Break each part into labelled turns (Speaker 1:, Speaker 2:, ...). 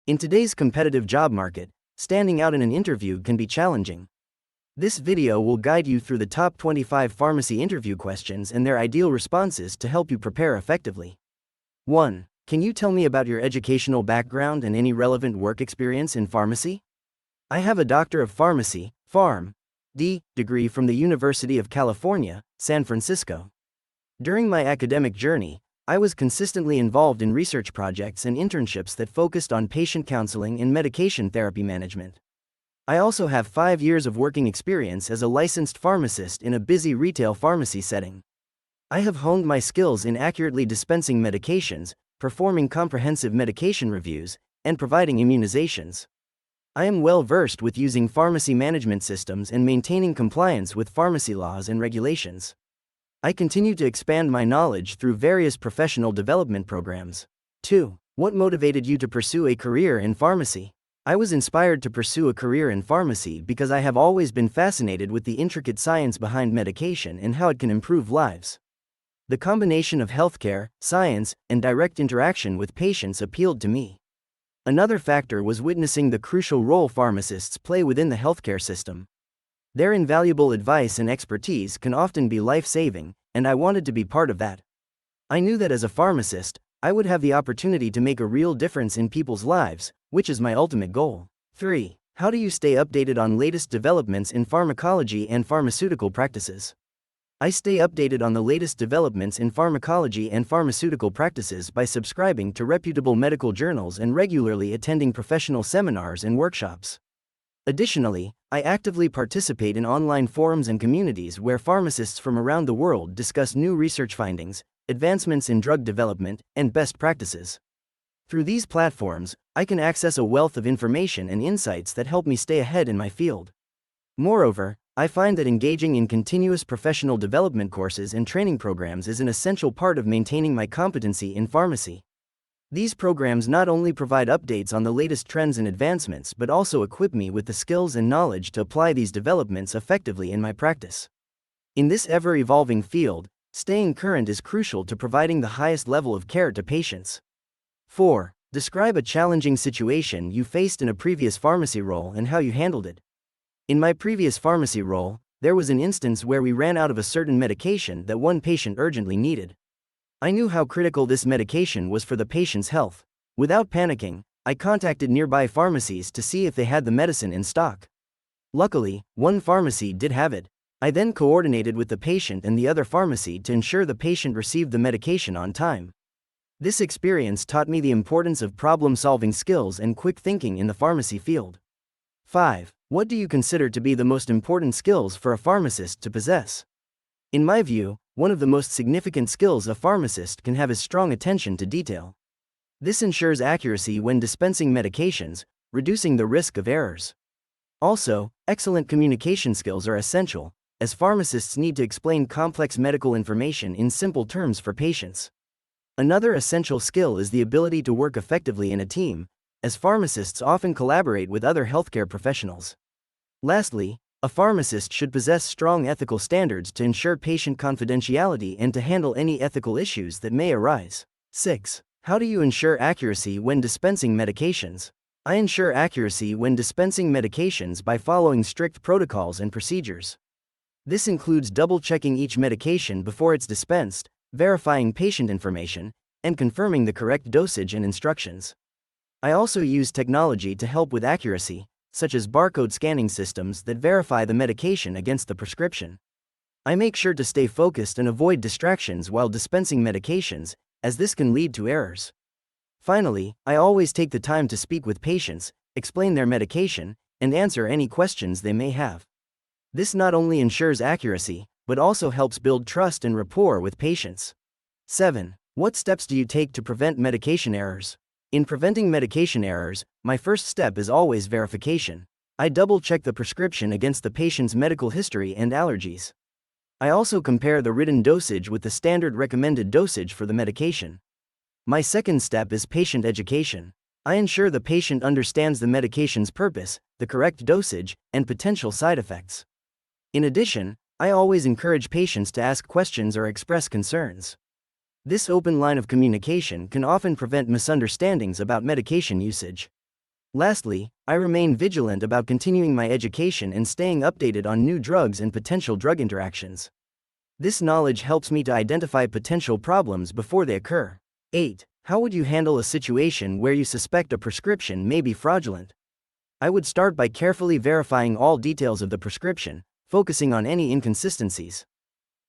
Speaker 1: In today's competitive job market, standing out in an interview can be challenging. This video will guide you through the top 25 pharmacy interview questions and their ideal responses to help you prepare effectively. 1. Can you tell me about your educational background and any relevant work experience in pharmacy? I have a Doctor of Pharmacy, Pharm.D. degree from the University of California, San Francisco. During my academic journey, I was consistently involved in research projects and internships that focused on patient counseling and medication therapy management. I also have 5 years of working experience as a licensed pharmacist in a busy retail pharmacy setting. I have honed my skills in accurately dispensing medications, performing comprehensive medication reviews, and providing immunizations. I am well versed with using pharmacy management systems and maintaining compliance with pharmacy laws and regulations. I continue to expand my knowledge through various professional development programs. 2. What motivated you to pursue a career in pharmacy? I was inspired to pursue a career in pharmacy because I have always been fascinated with the intricate science behind medication and how it can improve lives. The combination of healthcare, science, and direct interaction with patients appealed to me. Another factor was witnessing the crucial role pharmacists play within the healthcare system. Their invaluable advice and expertise can often be life-saving, and I wanted to be part of that. I knew that as a pharmacist, I would have the opportunity to make a real difference in people's lives, which is my ultimate goal. 3. How do you stay updated on latest developments in pharmacology and pharmaceutical practices? I stay updated on the latest developments in pharmacology and pharmaceutical practices by subscribing to reputable medical journals and regularly attending professional seminars and workshops. Additionally, I actively participate in online forums and communities where pharmacists from around the world discuss new research findings, advancements in drug development, and best practices. Through these platforms, I can access a wealth of information and insights that help me stay ahead in my field. Moreover, I find that engaging in continuous professional development courses and training programs is an essential part of maintaining my competency in pharmacy. These programs not only provide updates on the latest trends and advancements but also equip me with the skills and knowledge to apply these developments effectively in my practice. In this ever-evolving field, staying current is crucial to providing the highest level of care to patients. 4. Describe a challenging situation you faced in a previous pharmacy role and how you handled it. In my previous pharmacy role, there was an instance where we ran out of a certain medication that one patient urgently needed. I knew how critical this medication was for the patient's health. Without panicking, I contacted nearby pharmacies to see if they had the medicine in stock. Luckily, one pharmacy did have it. I then coordinated with the patient and the other pharmacy to ensure the patient received the medication on time. This experience taught me the importance of problem-solving skills and quick thinking in the pharmacy field. 5. What do you consider to be the most important skills for a pharmacist to possess? In my view, one of the most significant skills a pharmacist can have is strong attention to detail. This ensures accuracy when dispensing medications, reducing the risk of errors. Also, excellent communication skills are essential, as pharmacists need to explain complex medical information in simple terms for patients. Another essential skill is the ability to work effectively in a team, as pharmacists often collaborate with other healthcare professionals. Lastly, a pharmacist should possess strong ethical standards to ensure patient confidentiality and to handle any ethical issues that may arise. 6. How do you ensure accuracy when dispensing medications? I ensure accuracy when dispensing medications by following strict protocols and procedures. This includes double-checking each medication before it's dispensed, verifying patient information, and confirming the correct dosage and instructions. I also use technology to help with accuracy, such as barcode scanning systems that verify the medication against the prescription. I make sure to stay focused and avoid distractions while dispensing medications, as this can lead to errors. Finally, I always take the time to speak with patients, explain their medication, and answer any questions they may have. This not only ensures accuracy, but also helps build trust and rapport with patients. 7. What steps do you take to prevent medication errors? In preventing medication errors, my first step is always verification. I double-check the prescription against the patient's medical history and allergies. I also compare the written dosage with the standard recommended dosage for the medication. My second step is patient education. I ensure the patient understands the medication's purpose, the correct dosage, and potential side effects. In addition, I always encourage patients to ask questions or express concerns. This open line of communication can often prevent misunderstandings about medication usage. Lastly, I remain vigilant about continuing my education and staying updated on new drugs and potential drug interactions. This knowledge helps me to identify potential problems before they occur. 8. How would you handle a situation where you suspect a prescription may be fraudulent? I would start by carefully verifying all details of the prescription, focusing on any inconsistencies.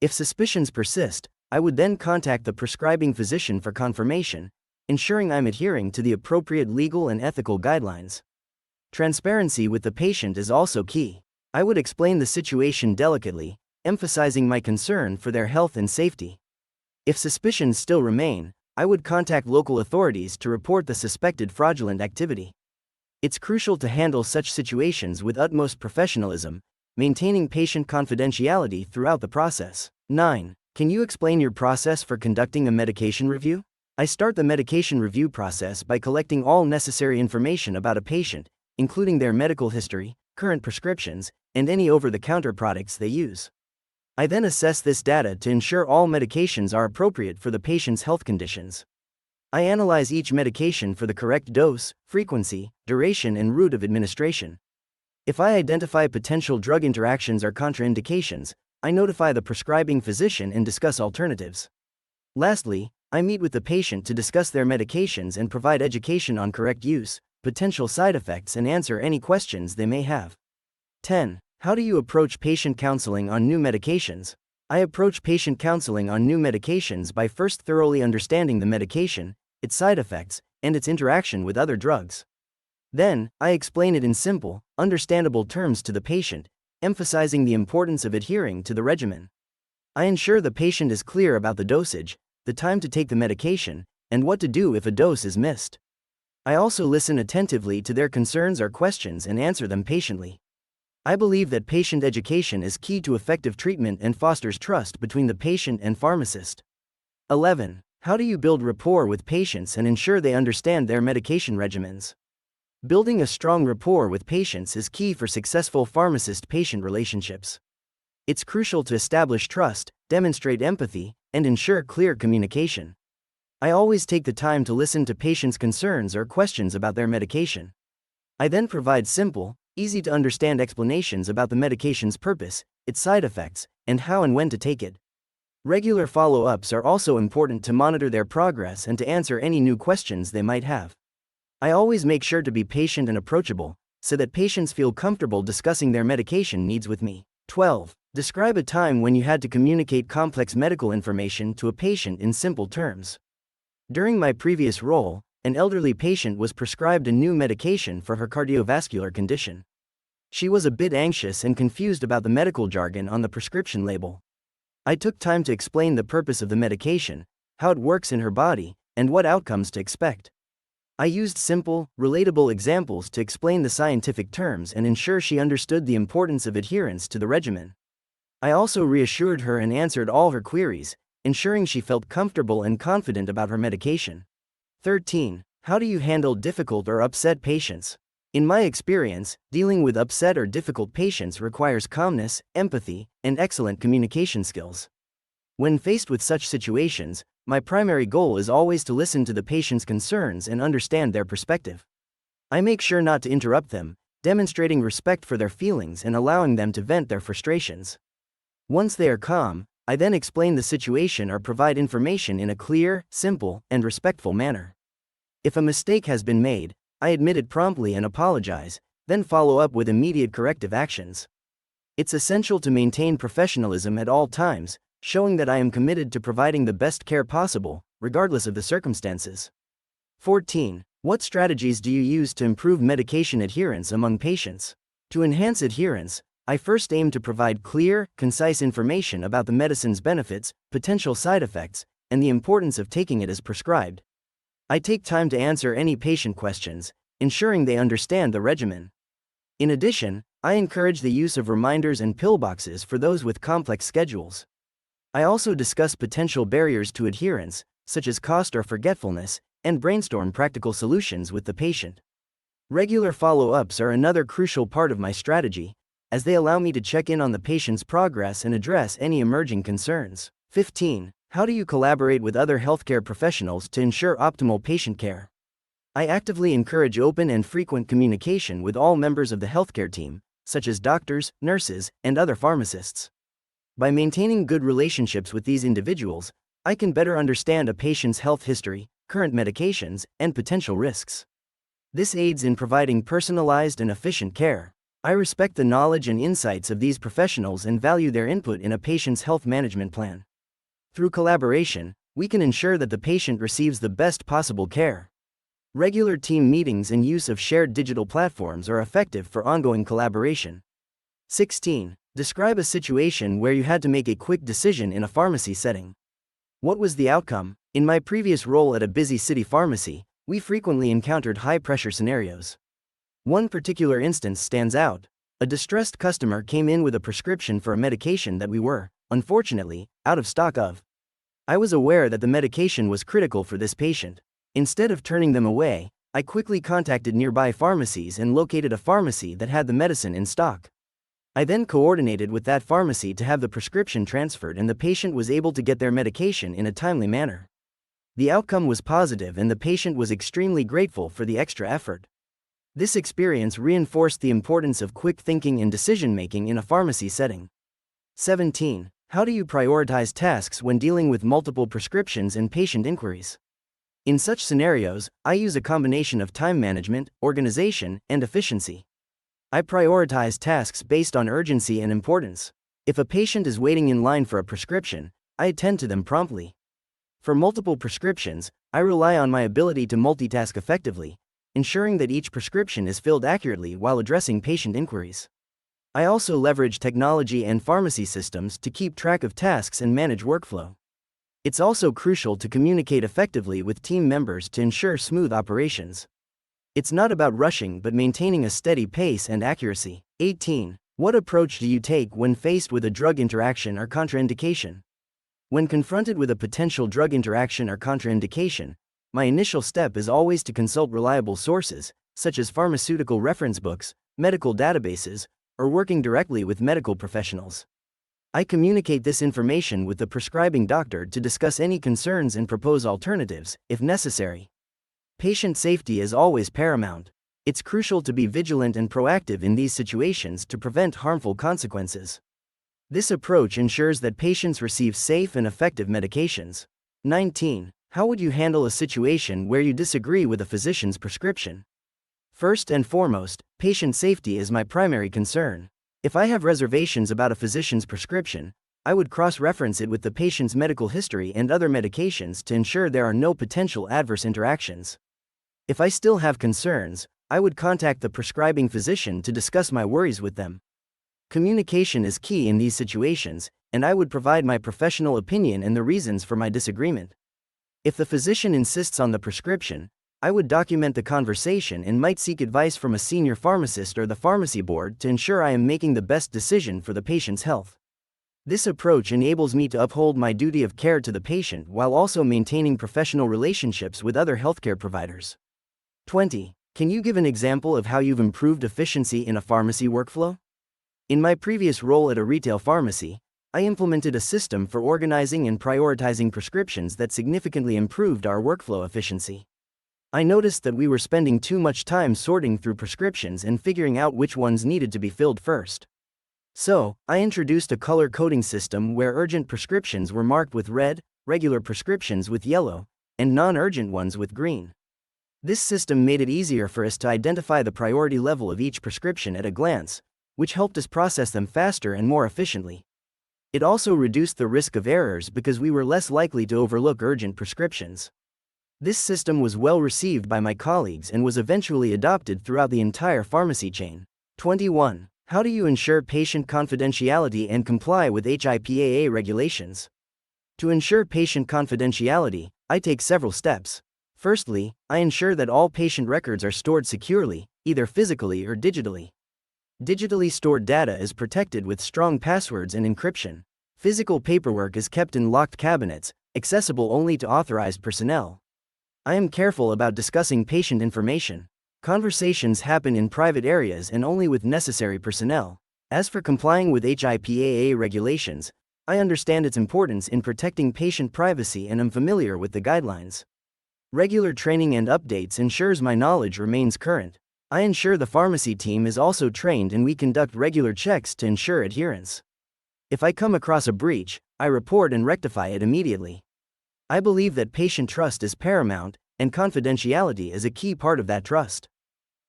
Speaker 1: If suspicions persist, I would then contact the prescribing physician for confirmation, ensuring I'm adhering to the appropriate legal and ethical guidelines. Transparency with the patient is also key. I would explain the situation delicately, emphasizing my concern for their health and safety. If suspicions still remain, I would contact local authorities to report the suspected fraudulent activity. It's crucial to handle such situations with utmost professionalism, maintaining patient confidentiality throughout the process. 9. Can you explain your process for conducting a medication review? I start the medication review process by collecting all necessary information about a patient, including their medical history, current prescriptions, and any over-the-counter products they use. I then assess this data to ensure all medications are appropriate for the patient's health conditions. I analyze each medication for the correct dose, frequency, duration, and route of administration. If I identify potential drug interactions or contraindications, I notify the prescribing physician and discuss alternatives. Lastly, I meet with the patient to discuss their medications and provide education on correct use, potential side effects, and answer any questions they may have. 10. How do you approach patient counseling on new medications? I approach patient counseling on new medications by first thoroughly understanding the medication, its side effects, and its interaction with other drugs. Then, I explain it in simple, understandable terms to the patient, emphasizing the importance of adhering to the regimen. I ensure the patient is clear about the dosage, the time to take the medication, and what to do if a dose is missed. I also listen attentively to their concerns or questions and answer them patiently. I believe that patient education is key to effective treatment and fosters trust between the patient and pharmacist. 11. How do you build rapport with patients and ensure they understand their medication regimens? Building a strong rapport with patients is key for successful pharmacist-patient relationships. It's crucial to establish trust, demonstrate empathy, and ensure clear communication. I always take the time to listen to patients' concerns or questions about their medication. I then provide simple, easy-to-understand explanations about the medication's purpose, its side effects, and how and when to take it. Regular follow-ups are also important to monitor their progress and to answer any new questions they might have. I always make sure to be patient and approachable, so that patients feel comfortable discussing their medication needs with me. 12. Describe a time when you had to communicate complex medical information to a patient in simple terms. During my previous role, an elderly patient was prescribed a new medication for her cardiovascular condition. She was a bit anxious and confused about the medical jargon on the prescription label. I took time to explain the purpose of the medication, how it works in her body, and what outcomes to expect. I used simple, relatable examples to explain the scientific terms and ensure she understood the importance of adherence to the regimen. I also reassured her and answered all her queries, ensuring she felt comfortable and confident about her medication. 13. How do you handle difficult or upset patients? In my experience, dealing with upset or difficult patients requires calmness, empathy, and excellent communication skills. When faced with such situations, my primary goal is always to listen to the patient's concerns and understand their perspective. I make sure not to interrupt them, demonstrating respect for their feelings and allowing them to vent their frustrations. Once they are calm, I then explain the situation or provide information in a clear, simple, and respectful manner. If a mistake has been made, I admit it promptly and apologize, then follow up with immediate corrective actions. It's essential to maintain professionalism at all times, showing that I am committed to providing the best care possible, regardless of the circumstances. 14. What strategies do you use to improve medication adherence among patients? To enhance adherence, I first aim to provide clear, concise information about the medicine's benefits, potential side effects, and the importance of taking it as prescribed. I take time to answer any patient questions, ensuring they understand the regimen. In addition, I encourage the use of reminders and pill boxes for those with complex schedules. I also discuss potential barriers to adherence, such as cost or forgetfulness, and brainstorm practical solutions with the patient. Regular follow-ups are another crucial part of my strategy, as they allow me to check in on the patient's progress and address any emerging concerns. 15. How do you collaborate with other healthcare professionals to ensure optimal patient care? I actively encourage open and frequent communication with all members of the healthcare team, such as doctors, nurses, and other pharmacists. By maintaining good relationships with these individuals, I can better understand a patient's health history, current medications, and potential risks. This aids in providing personalized and efficient care. I respect the knowledge and insights of these professionals and value their input in a patient's health management plan. Through collaboration, we can ensure that the patient receives the best possible care. Regular team meetings and use of shared digital platforms are effective for ongoing collaboration. 16. Describe a situation where you had to make a quick decision in a pharmacy setting. What was the outcome? In my previous role at a busy city pharmacy, we frequently encountered high-pressure scenarios. One particular instance stands out. A distressed customer came in with a prescription for a medication that we were, unfortunately, out of stock of. I was aware that the medication was critical for this patient. Instead of turning them away, I quickly contacted nearby pharmacies and located a pharmacy that had the medicine in stock. I then coordinated with that pharmacy to have the prescription transferred and the patient was able to get their medication in a timely manner. The outcome was positive and the patient was extremely grateful for the extra effort. This experience reinforced the importance of quick thinking and decision-making in a pharmacy setting. 17. How do you prioritize tasks when dealing with multiple prescriptions and patient inquiries? In such scenarios, I use a combination of time management, organization, and efficiency. I prioritize tasks based on urgency and importance. If a patient is waiting in line for a prescription, I attend to them promptly. For multiple prescriptions, I rely on my ability to multitask effectively, ensuring that each prescription is filled accurately while addressing patient inquiries. I also leverage technology and pharmacy systems to keep track of tasks and manage workflow. It's also crucial to communicate effectively with team members to ensure smooth operations. It's not about rushing but maintaining a steady pace and accuracy. 18. What approach do you take when faced with a drug interaction or contraindication? When confronted with a potential drug interaction or contraindication, my initial step is always to consult reliable sources, such as pharmaceutical reference books, medical databases, or working directly with medical professionals. I communicate this information with the prescribing doctor to discuss any concerns and propose alternatives, if necessary. Patient safety is always paramount. It's crucial to be vigilant and proactive in these situations to prevent harmful consequences. This approach ensures that patients receive safe and effective medications. 19. How would you handle a situation where you disagree with a physician's prescription? First and foremost, patient safety is my primary concern. If I have reservations about a physician's prescription, I would cross-reference it with the patient's medical history and other medications to ensure there are no potential adverse interactions. If I still have concerns, I would contact the prescribing physician to discuss my worries with them. Communication is key in these situations, and I would provide my professional opinion and the reasons for my disagreement. If the physician insists on the prescription, I would document the conversation and might seek advice from a senior pharmacist or the pharmacy board to ensure I am making the best decision for the patient's health. This approach enables me to uphold my duty of care to the patient while also maintaining professional relationships with other healthcare providers. 20. Can you give an example of how you've improved efficiency in a pharmacy workflow? In my previous role at a retail pharmacy, I implemented a system for organizing and prioritizing prescriptions that significantly improved our workflow efficiency. I noticed that we were spending too much time sorting through prescriptions and figuring out which ones needed to be filled first. So, I introduced a color coding system where urgent prescriptions were marked with red, regular prescriptions with yellow, and non-urgent ones with green. This system made it easier for us to identify the priority level of each prescription at a glance, which helped us process them faster and more efficiently. It also reduced the risk of errors because we were less likely to overlook urgent prescriptions. This system was well received by my colleagues and was eventually adopted throughout the entire pharmacy chain. 21. How do you ensure patient confidentiality and comply with HIPAA regulations? To ensure patient confidentiality, I take several steps. Firstly, I ensure that all patient records are stored securely, either physically or digitally. Digitally stored data is protected with strong passwords and encryption. Physical paperwork is kept in locked cabinets, accessible only to authorized personnel. I am careful about discussing patient information. Conversations happen in private areas and only with necessary personnel. As for complying with HIPAA regulations, I understand its importance in protecting patient privacy and am familiar with the guidelines. Regular training and updates ensures my knowledge remains current. I ensure the pharmacy team is also trained and we conduct regular checks to ensure adherence. If I come across a breach, I report and rectify it immediately. I believe that patient trust is paramount, and confidentiality is a key part of that trust.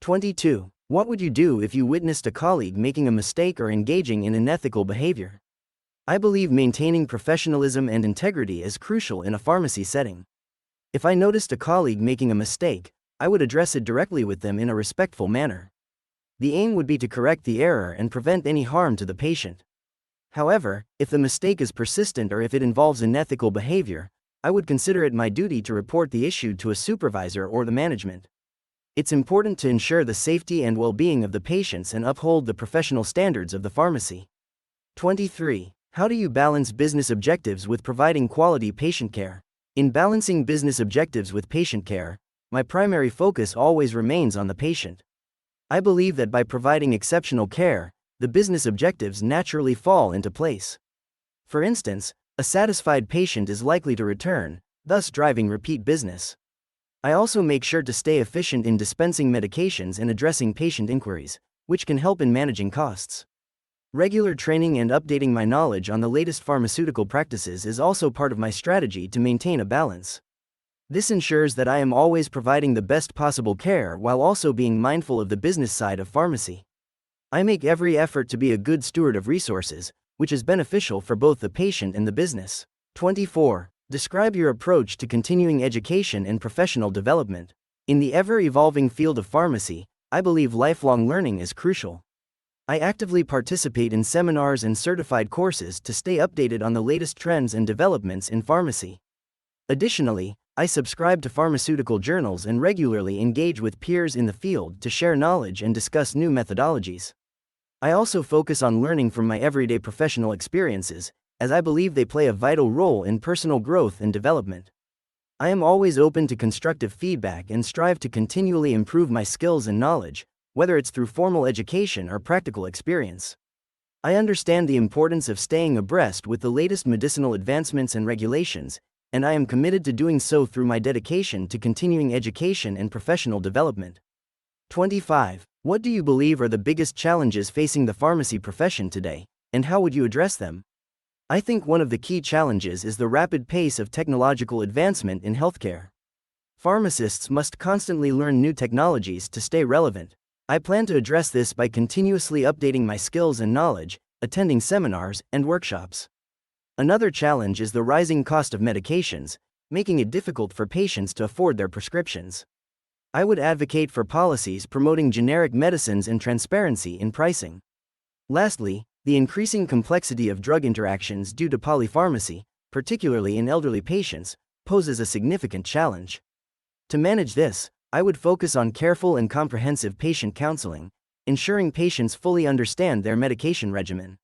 Speaker 1: 22. What would you do if you witnessed a colleague making a mistake or engaging in unethical behavior? I believe maintaining professionalism and integrity is crucial in a pharmacy setting. If I noticed a colleague making a mistake, I would address it directly with them in a respectful manner. The aim would be to correct the error and prevent any harm to the patient. However, if the mistake is persistent or if it involves unethical behavior, I would consider it my duty to report the issue to a supervisor or the management. It's important to ensure the safety and well-being of the patients and uphold the professional standards of the pharmacy. 23. How do you balance business objectives with providing quality patient care? In balancing business objectives with patient care, my primary focus always remains on the patient. I believe that by providing exceptional care, the business objectives naturally fall into place. For instance, a satisfied patient is likely to return, thus driving repeat business. I also make sure to stay efficient in dispensing medications and addressing patient inquiries, which can help in managing costs. Regular training and updating my knowledge on the latest pharmaceutical practices is also part of my strategy to maintain a balance. This ensures that I am always providing the best possible care while also being mindful of the business side of pharmacy. I make every effort to be a good steward of resources, which is beneficial for both the patient and the business. 24. Describe your approach to continuing education and professional development. In the ever-evolving field of pharmacy, I believe lifelong learning is crucial. I actively participate in seminars and certified courses to stay updated on the latest trends and developments in pharmacy. Additionally, I subscribe to pharmaceutical journals and regularly engage with peers in the field to share knowledge and discuss new methodologies. I also focus on learning from my everyday professional experiences, as I believe they play a vital role in personal growth and development. I am always open to constructive feedback and strive to continually improve my skills and knowledge, whether it's through formal education or practical experience. I understand the importance of staying abreast with the latest medicinal advancements and regulations, and I am committed to doing so through my dedication to continuing education and professional development. 25. What do you believe are the biggest challenges facing the pharmacy profession today, and how would you address them? I think one of the key challenges is the rapid pace of technological advancement in healthcare. Pharmacists must constantly learn new technologies to stay relevant. I plan to address this by continuously updating my skills and knowledge, attending seminars and workshops. Another challenge is the rising cost of medications, making it difficult for patients to afford their prescriptions. I would advocate for policies promoting generic medicines and transparency in pricing. Lastly, the increasing complexity of drug interactions due to polypharmacy, particularly in elderly patients, poses a significant challenge. To manage this, I would focus on careful and comprehensive patient counseling, ensuring patients fully understand their medication regimen.